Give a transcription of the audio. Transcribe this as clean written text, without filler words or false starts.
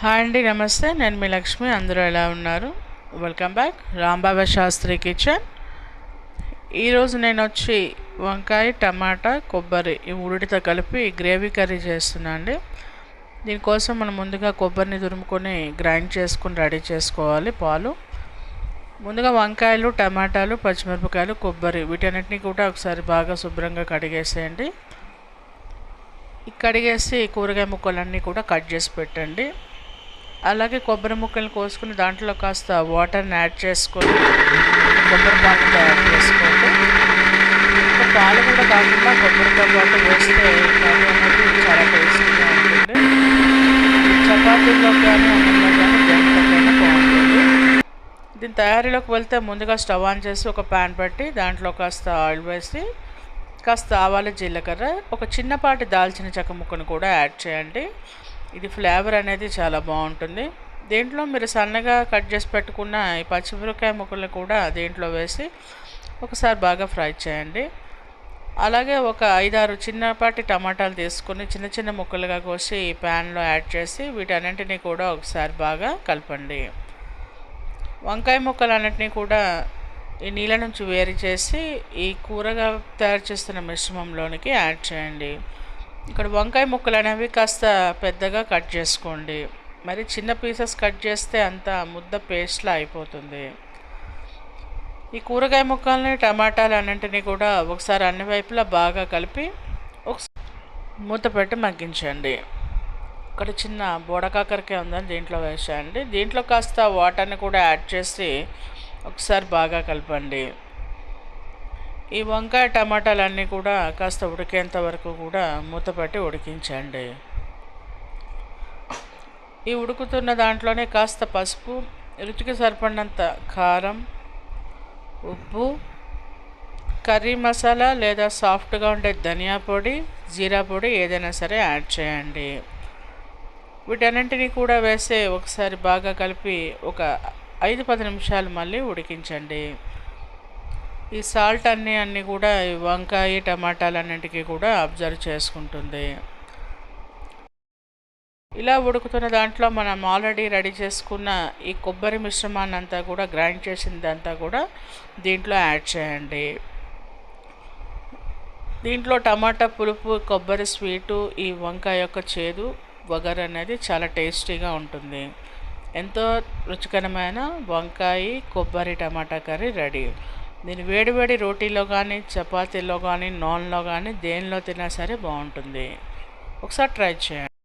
Hi అండి, నమస్తే. నేను మీ లక్ష్మి. అందరూ ఎలా ఉన్నారు? Welcome back Rambaba Shastri kitchen. ఈరోజు నేను వచ్చి వంకాయ, టమాటా, కొబ్బరి ఈ మూడిటితో కలిపి గ్రేవీ కర్రీ చేస్తున్నా అండి. దీనికోసం మనం ముందుగా కొబ్బరిని తురుముకొని గ్రైండ్ చేసుకుని రెడీ చేసుకోవాలి. పాలు ముందుగా వంకాయలు, టమాటాలు, పచ్చిమిరపకాయలు, కొబ్బరి వీటన్నిటిని కూడా ఒకసారి బాగా శుభ్రంగా కడిగేసేయండి. కడిగేసి కూరగాయ ముక్కలన్నీ కూడా కట్ చేసి పెట్టండి. అలాగే కొబ్బరి ముక్కలు కోసుకుని దాంట్లో కాస్త వాటర్ని యాడ్ చేసుకొని కొబ్బరి పాలు తయారు చేసుకోండి. పాలు కూడా కాకుండా కొబ్బరితో పాటు వేస్తే కర్రీ అనేది చాలా టేస్టీగా ఉంటుంది. చపాతీలో కానీ అన్నంలో కానీ దేంట్లో కానీ బాగుంటుంది. దీని తయారీలోకి వెళ్తే ముందుగా స్టవ్ ఆన్ చేసి ఒక ప్యాన్ పెట్టి దాంట్లో కాస్త ఆయిల్ వేసి కాస్త ఆవాలు, జీలకర్ర, ఒక చిన్నపాటి దాల్చిన చెక్క ముక్కను కూడా యాడ్ చేయండి. ఇది ఫ్లేవర్ అనేది చాలా బాగుంటుంది. దీంట్లో మీరు సన్నగా కట్ చేసి పెట్టుకున్న ఈ పచ్చిమిరపకాయ ముక్కలు కూడా దీంట్లో వేసి ఒకసారి బాగా ఫ్రై చేయండి. అలాగే ఒక 5-6 చిన్నపాటి టమాటాలు తీసుకొని చిన్న చిన్న ముక్కలుగా కోసి ఈ ప్యాన్లో యాడ్ చేసి వీటన్నింటినీ కూడా ఒకసారి బాగా కలపండి. వంకాయ ముక్కలన్నింటినీ కూడా ఈ నీళ్ళ నుంచి వేరు చేసి ఈ కూరగా తయారు చేస్తున్న మిశ్రమంలోనికి యాడ్ చేయండి. ఇక్కడ వంకాయ ముక్కలు అనేవి కాస్త పెద్దగా కట్ చేసుకోండి. మరి చిన్న పీసెస్ కట్ చేస్తే అంత ముద్ద పేస్ట్లా అయిపోతుంది. ఈ కూరగాయ ముక్కల్ని, టమాటాలు అన్నింటినీ కూడా ఒకసారి అన్ని వైపులా బాగా కలిపి మూత పెట్టి మగ్గించండి. ఇక్కడ చిన్న బోడకాకరకాయ ఉందని దీంట్లో వేసేయండి. దీంట్లో కాస్త వాటర్ని కూడా యాడ్ చేసి ఒకసారి బాగా కలపండి. ఈ వంకాయ, టమాటాలన్నీ కూడా కాస్త ఉడికేంత వరకు కూడా మూత పెట్టి ఉడికించండి. ఈ ఉడుకుతున్న దాంట్లోనే కాస్త పసుపు, రుచికి సరిపడినంత కారం, ఉప్పు, కర్రీ మసాలా లేదా సాఫ్ట్గా ఉండే ధనియా పొడి, జీరా పొడి ఏదైనా సరే యాడ్ చేయండి. వీటన్నింటినీ కూడా వేసి ఒకసారి బాగా కలిపి ఒక 5-10 నిమిషాలు మళ్ళీ ఉడికించండి. ఈ సాల్ట్ అన్నీ కూడా ఈ వంకాయ, టమాటాలన్నింటికి కూడా అబ్జర్వ్ చేసుకుంటుంది. ఇలా ఉడుకుతున్న దాంట్లో మనం ఆల్రెడీ రెడీ చేసుకున్న ఈ కొబ్బరి మిశ్రమాన్ని అంతా కూడా గ్రైండ్ చేసిందంతా కూడా దీంట్లో యాడ్ చేయండి. దీంట్లో టమాటా పులుపు, కొబ్బరి స్వీటు, ఈ వంకాయ యొక్క చేదు, వగరు అనేది చాలా టేస్టీగా ఉంటుంది. ఎంతో రుచికరమైన వంకాయ, కొబ్బరి, టమాటా కర్రీ రెడీ. దీన్ని వేడివేడి రోటీలో కానీ, చపాతీలో కానీ, నాన్లో కానీ దేనిలో తిన్నా సరే బాగుంటుంది. ఒకసారి ట్రై చేయండి.